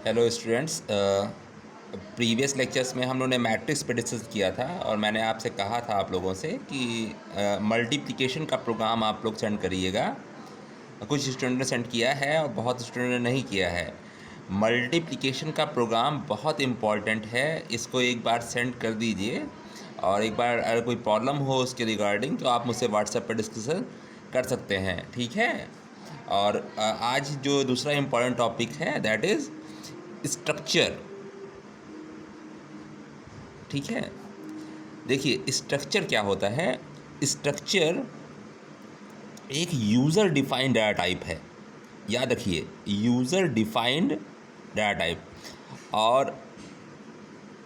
Hello students. Previous lectures में हम लोगों ने मैट्रिक्स पे डिस्कस किया था और मैंने आपसे कहा था आप लोगों से कि मल्टीप्लिकेशन का प्रोग्राम आप लोग सेंड करिएगा। कुछ स्टूडेंट ने सेंड किया है और बहुत स्टूडेंट ने नहीं किया है। मल्टीप्लिकेशन का प्रोग्राम बहुत इम्पॉर्टेंट है, इसको एक बार सेंड कर दीजिए। और एक बार अगर कोई प्रॉब्लम हो उसके रिगार्डिंग तो आप मुझसे व्हाट्सएप पर डिस्कशन कर सकते हैं, ठीक है। और आज जो दूसरा इम्पॉर्टेंट टॉपिक है दैट इज़ स्ट्रक्चर, ठीक है। देखिए स्ट्रक्चर क्या होता है। स्ट्रक्चर एक यूज़र डिफाइंड डाटा टाइप है, याद रखिए, यूज़र डिफाइंड डाटा टाइप। और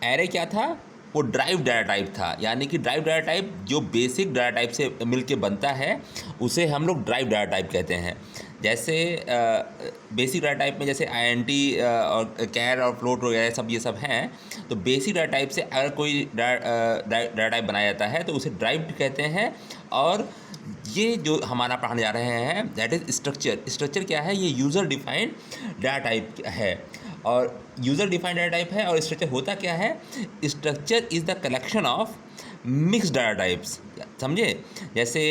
एरे क्या था, वो ड्राइव डाटा टाइप था, यानी कि ड्राइव डाटा टाइप जो बेसिक डाटा टाइप से मिलके बनता है उसे हम लोग ड्राइव डाटा टाइप कहते हैं। जैसे बेसिक डाटा टाइप में जैसे आईएनटी और कैर और फ्लोट वगैरह सब ये सब हैं, तो बेसिक डाटा टाइप से अगर कोई डाटा टाइप बनाया जाता है तो उसे ड्राइव कहते हैं। और ये जो हमारा पढ़ाने जा रहे हैं दैट इज़ स्ट्रक्चर। स्ट्रक्चर क्या है, ये यूज़र डिफाइंड डाटा टाइप है और यूज़र डिफाइंड डाटा टाइप है। और स्ट्रक्चर होता क्या है, structure is the collection of mixed data types, समझे। जैसे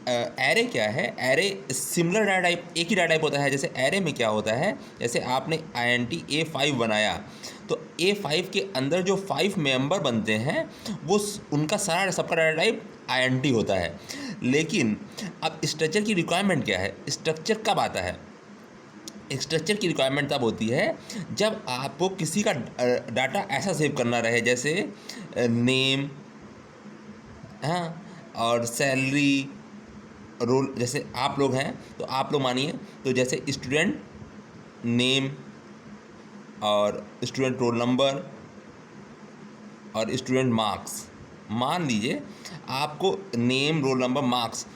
एरे क्या है, एरे सिमिलर डाटा टाइप, एक ही डाटा टाइप होता है। जैसे एरे में क्या होता है, जैसे आपने INT A5 बनाया तो A5 के अंदर जो 5 मेंबर बनते हैं वो उनका सारा सबका डाटा टाइप INT होता है। लेकिन अब स्ट्रक्चर की रिक्वायरमेंट क्या है, स्ट्रक्चर कब आता है, स्ट्रक्चर की रिक्वायरमेंट तब होती है जब आपको किसी का डाटा ऐसा सेव करना रहे, जैसे नेम, हाँ, और सैलरी, रोल। जैसे आप लोग हैं तो आप लोग मानिए, तो जैसे स्टूडेंट नेम और स्टूडेंट रोल नंबर और स्टूडेंट मार्क्स, मान लीजिए आपको नेम, रोल नंबर, मार्क्स,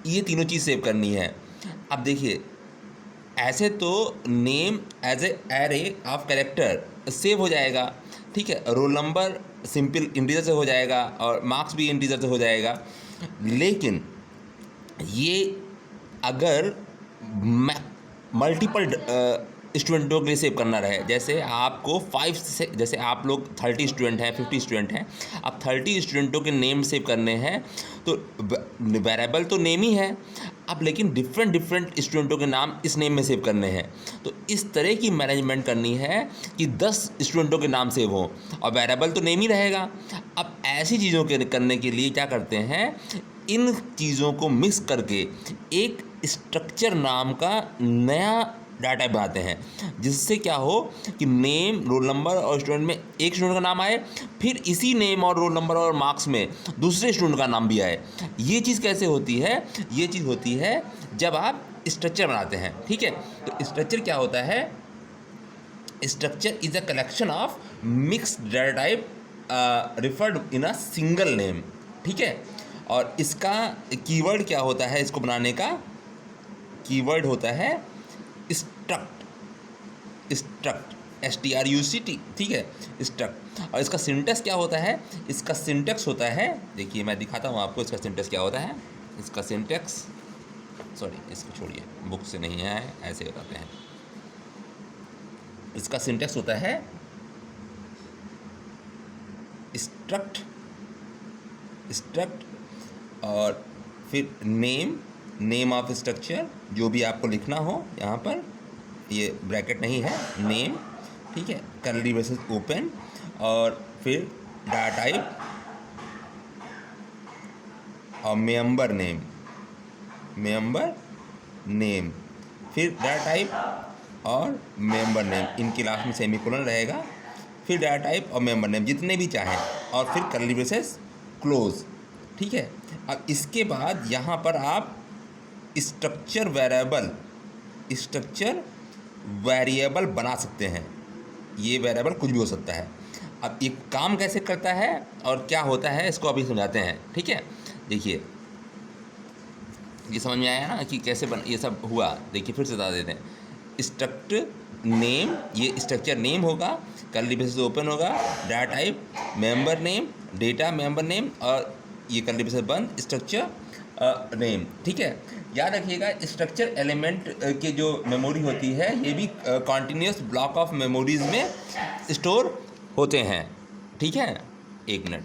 ये तीनों चीज़ सेव करनी है। अब देखिए ऐसे तो name as a array of character save हो जाएगा, ठीक है। रोल नंबर सिंपल इंटीजर से हो जाएगा और मार्क्स भी इंटीजर से हो जाएगा। लेकिन ये अगर मल्टीपल स्टूडेंटों के लिए सेव करना रहे, जैसे आपको 5 से, जैसे आप लोग 30 स्टूडेंट हैं, 50 स्टूडेंट हैं, अब 30 स्टूडेंटों के नेम सेव करने हैं तो वेरिएबल तो नेम ही है, अब लेकिन डिफरेंट स्टूडेंटों के नाम इस नेम में सेव करने हैं। तो इस तरह की मैनेजमेंट करनी है कि 10 स्टूडेंटों के नाम सेव हों और वेरिएबल तो नेम ही रहेगा। अब ऐसी चीज़ों के करने के लिए क्या करते हैं, इन चीज़ों को मिक्स करके एक स्ट्रक्चर नाम का नया डाटा टाइप बनाते हैं, जिससे क्या हो कि नेम, रोल नंबर और स्टूडेंट में एक स्टूडेंट का नाम आए, फिर इसी नेम और रोल नंबर और मार्क्स में दूसरे स्टूडेंट का नाम भी आए। ये चीज़ कैसे होती है, ये चीज़ होती है जब आप स्ट्रक्चर बनाते हैं, ठीक है। तो स्ट्रक्चर क्या होता है, structure is a collection of mixed data type referred in a single name, ठीक है। और इसका कीवर्ड क्या होता है, इसको बनाने का कीवर्ड होता है स्ट्रक्ट, स्ट्रक्ट STRUCT, ठीक है, स्ट्रक्ट। और इसका सिंटेक्स क्या होता है, इसका सिंटेक्स होता है, देखिए मैं दिखाता हूँ आपको इसका सिंटेक्स क्या होता है। इसका सिंटेक्स, सॉरी इसको छोड़िए, बुक से नहीं है, ऐसे बताते हैं। इसका सिंटेक्स होता है स्ट्रक्ट, स्ट्रक्ट और फिर नेम, नेम ऑफ स्ट्रक्चर, जो भी आपको लिखना हो यहाँ पर, ये ब्रैकेट नहीं है, नेम, ठीक है, कर्ली ब्रेसेस ओपन, और फिर डाटा टाइप और मेंबर नेम, मेंबर नेम, फिर डाटा टाइप और मेंबर नेम, इनके लास्ट में सेमीकोलन रहेगा, फिर डाटा टाइप और मेंबर नेम जितने भी चाहें, और फिर कर्ली ब्रेसेस क्लोज, ठीक है। अब इसके बाद यहाँ पर आप स्ट्रक्चर वेरिएबल बना सकते हैं। ये वेरिएबल कुछ भी हो सकता है। अब ये काम कैसे करता है और क्या होता है, इसको अभी समझाते हैं, ठीक है। देखिए ये समझ में आया ना कि कैसे ये सब हुआ। देखिए फिर से बता देते हैं। स्ट्रक्ट नेम, ये स्ट्रक्चर नेम होगा, कर्ली ब्रेसेस ओपन होगा, data type member name, data member name, और ये कर्ली ब्रेसेस बंद, स्ट्रक्चर नेम। ठीक है, याद रखिएगा स्ट्रक्चर एलिमेंट के जो मेमोरी होती है ये भी कॉन्टीन्यूस ब्लॉक ऑफ मेमोरीज में स्टोर होते हैं। ठीक है, एक मिनट।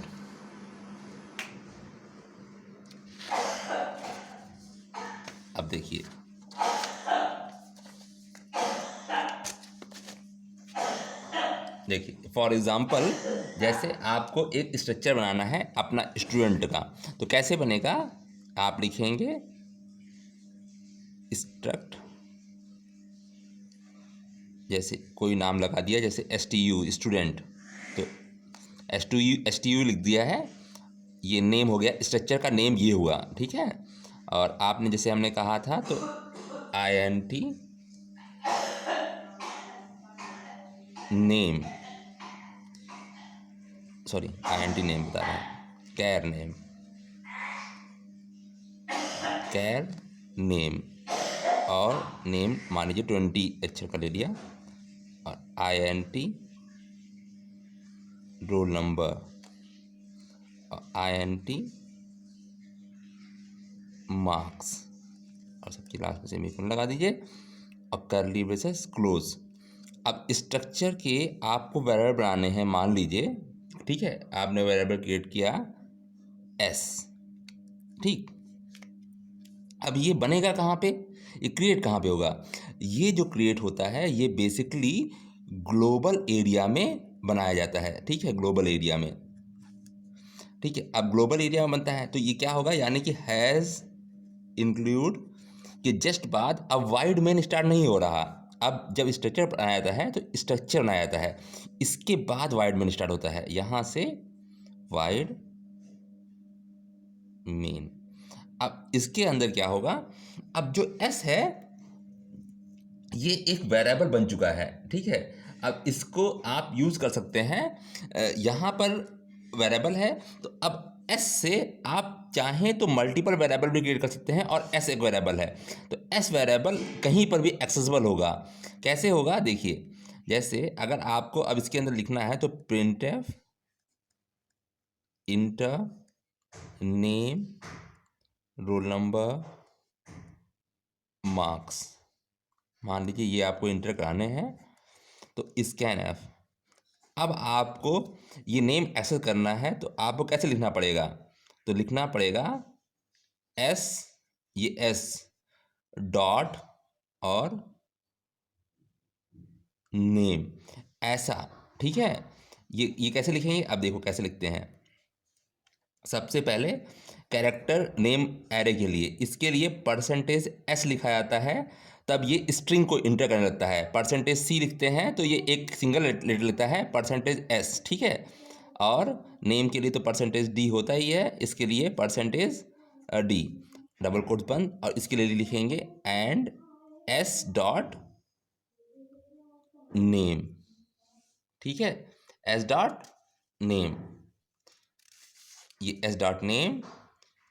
अब देखिए, देखिए फॉर एग्ज़ाम्पल जैसे आपको एक स्ट्रक्चर बनाना है अपना स्टूडेंट का, तो कैसे बनेगा? आप लिखेंगे स्ट्रक्ट, जैसे कोई नाम लगा दिया, जैसे STU स्टूडेंट, तो STU लिख दिया है, ये नेम हो गया, स्ट्रक्चर का नेम ये हुआ। ठीक है, और आपने जैसे हमने कहा था तो INT name, sorry INT name बता रहा है, कैर नेम, और नेम मान लीजिए 20 अक्षर का ले लिया, और INT रोल नंबर, और INT मार्क्स, और सबकी लास्ट में सेमीकोलन लगा दीजिए और करली ब्रेसेस क्लोज। अब स्ट्रक्चर के आपको वेरिएबल बनाने हैं, मान लीजिए, ठीक है, आपने वेरिएबल क्रिएट किया S। ठीक, अब ये बनेगा कहाँ पे, ये क्रिएट कहाँ पे होगा? ये जो क्रिएट होता है ये बेसिकली ग्लोबल एरिया में बनाया जाता है। ठीक है, ग्लोबल एरिया में। ठीक है, अब ग्लोबल एरिया में बनता है तो ये क्या होगा, यानी कि हैज़ इंक्लूड के जस्ट बाद अब वाइड मेन स्टार्ट नहीं हो रहा। अब जब स्ट्रक्चर बनाया जाता है तो स्ट्रक्चर बनाया जाता है, इसके बाद वाइड मेन स्टार्ट होता है, यहाँ से वाइड मेन। अब इसके अंदर क्या होगा, अब जो S है ये एक वेरिएबल बन चुका है। ठीक है, अब इसको आप यूज़ कर सकते हैं, यहाँ पर वेरिएबल है तो अब S से आप चाहें तो मल्टीपल वेरिएबल भी क्रिएट कर सकते हैं, और S एक वेरिएबल है तो S वेरिएबल कहीं पर भी एक्सेसिबल होगा। कैसे होगा देखिए, जैसे अगर आपको अब इसके अंदर लिखना है तो printf inter name roll number marks, मान लीजिए ये आपको इंटर कराने हैं, तो scanf। अब आपको ये नेम एक्सेस करना है तो आपको कैसे लिखना पड़ेगा, तो लिखना पड़ेगा S, ये S डॉट और नेम, ऐसा। ठीक है, ये कैसे लिखेंगे, अब देखो कैसे लिखते हैं। सबसे पहले कैरेक्टर नेम एरे के लिए, इसके लिए %S लिखा जाता है, तब ये स्ट्रिंग को इंटर करने लगता है। %C लिखते हैं तो ये एक सिंगल लेटर लेता है, %S। ठीक है, और नेम के लिए तो %D होता ही है, इसके लिए %D डबल कोट्स बंद, और इसके लिए लिखेंगे एंड S डॉट नेम। ठीक है, S डॉट नेम, ये S dot name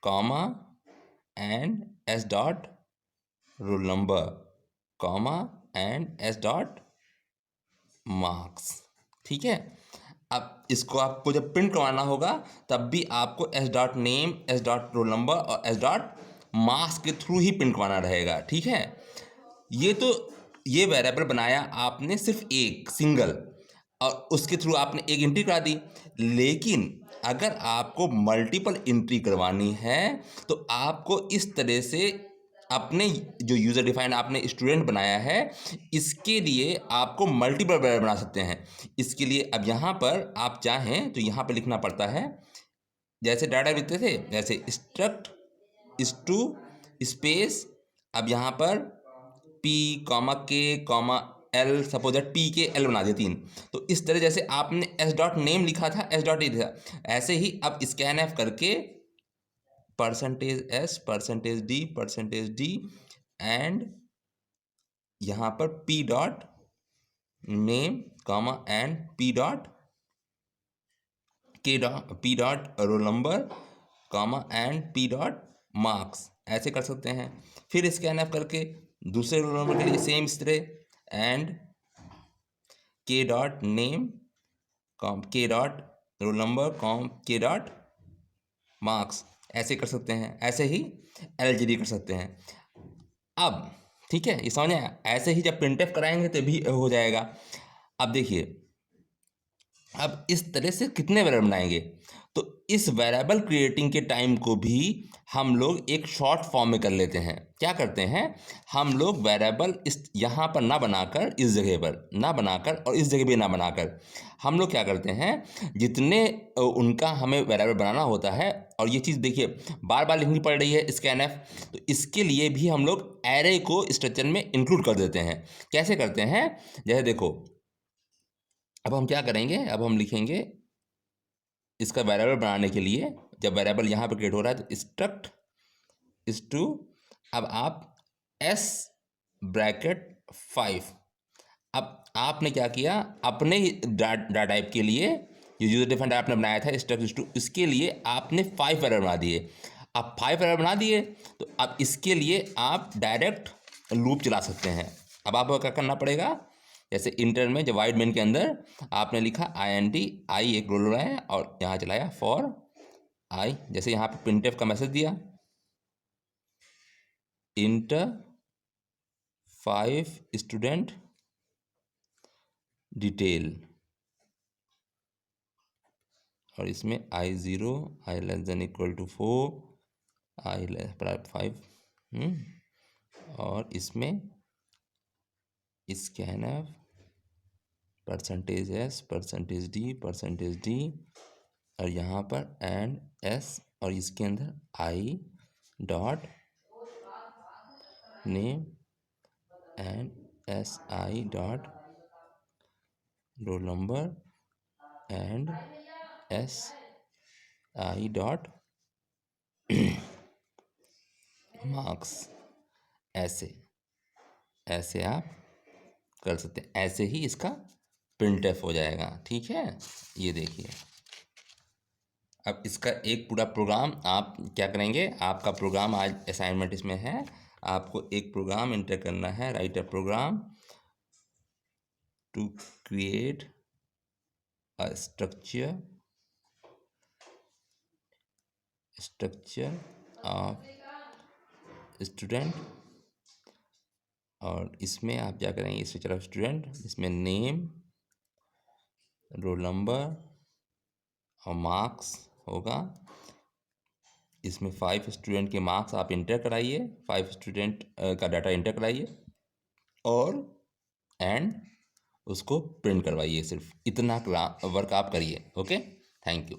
comma and S dot roll number comma and S dot marks. ठीक है, अब इसको आपको जब प्रिंट करवाना होगा तब भी आपको S dot name, S dot roll number और S डॉट मार्क्स के थ्रू ही प्रिंट करवाना रहेगा। ठीक है, ये तो ये वेरिएबल बनाया आपने सिर्फ एक सिंगल, और उसके थ्रू आपने एक एंट्री करा दी। लेकिन अगर आपको मल्टीपल एंट्री करवानी है तो आपको इस तरह से अपने जो यूज़र डिफाइन आपने स्टूडेंट बनाया है इसके लिए आपको मल्टीपल वेरिएबल बना सकते हैं। इसके लिए अब यहाँ पर आप चाहें तो यहाँ पर लिखना पड़ता है, जैसे डाटा लिखते थे, जैसे स्ट्रक्ट स्टू स्पेस, अब यहाँ पर P comma K comma L, suppose that P के L बना दिए 3। तो इस तरह जैसे आपने S डॉट नेम लिखा था, S डॉट लिखा, ऐसे ही अब scanf करके %S %D एंड यहाँ पर P dot name comma and P dot P dot roll number comma and P dot marks, ऐसे कर सकते हैं। फिर scanf करके दूसरे रोल नंबर के लिए सेम इस तरह and K dot name com K dot roll number com K dot marks, ऐसे कर सकते हैं, ऐसे ही LGD कर सकते हैं। अब ठीक है, ये समझ में आया? ऐसे ही जब प्रिंटफ कराएंगे तो भी हो जाएगा। अब देखिए, अब इस तरह से कितने वेरिएबल बनाएंगे, तो इस वेरिएबल क्रिएटिंग के टाइम को भी हम लोग एक शॉर्ट फॉर्म में कर लेते हैं। क्या करते हैं, हम लोग वेरिएबल इस यहाँ पर ना बनाकर, इस जगह पर ना बनाकर और इस जगह भी ना बनाकर, हम लोग क्या करते हैं, जितने उनका हमें वेरिएबल बनाना होता है, और ये चीज़ देखिए बार बार लिखनी पड़ रही है स्कैनफ, तो इसके लिए भी हम लोग एरे को स्ट्रक्चर में इंक्लूड कर देते हैं। कैसे करते हैं, जैसे देखो, अब हम क्या करेंगे, अब हम लिखेंगे इसका वेरिएबल बनाने के लिए, जब वेरिएबल यहाँ पे क्रिएट हो रहा है तो स्ट्रक्ट इज टू, अब आप s ब्रैकेट 5, अब आपने क्या किया, अपने ही डाटा टाइप के लिए जो यूजर डिफाइंड आपने बनाया था स्ट्रक्ट इज टू, इसके लिए आपने 5 वेरिएबल बना दिए। अब 5 वेरिएबल बना दिए तो अब इसके लिए आप डायरेक्ट लूप चला सकते हैं। अब आपको क्या करना पड़ेगा, जैसे इंटर में जब वाइड मेन के अंदर आपने लिखा INT, आई एक रोल है और यहाँ चलाया फॉर आई, जैसे यहाँ पे प्रिंटफ का मैसेज दिया, इंटर 5 स्टूडेंट डिटेल, और इसमें I0 I less than equal to 4 I less 5, और इसमें स्कैनफ %s %d और यहाँ पर एंड s, और इसके अंदर I dot name and SI dot roll number and SI dot marks. ऐसे ऐसे आप कर सकते हैं, ऐसे ही इसका प्रिंटफ हो जाएगा। ठीक है, ये देखिए, अब इसका एक पूरा प्रोग्राम आप क्या करेंगे, आपका प्रोग्राम आज असाइनमेंट इसमें है, आपको एक प्रोग्राम इंटर करना है, write a program to create a structure of student, और इसमें आप क्या करेंगे, स्ट्रक्चर ऑफ स्टूडेंट, इसमें नेम, रोल नंबर और मार्क्स होगा। इसमें 5 स्टूडेंट के मार्क्स आप इंटर कराइए, 5 स्टूडेंट का डाटा इंटर कराइए, और एंड उसको प्रिंट करवाइए। सिर्फ इतना वर्क आप करिए। Okay, thank you.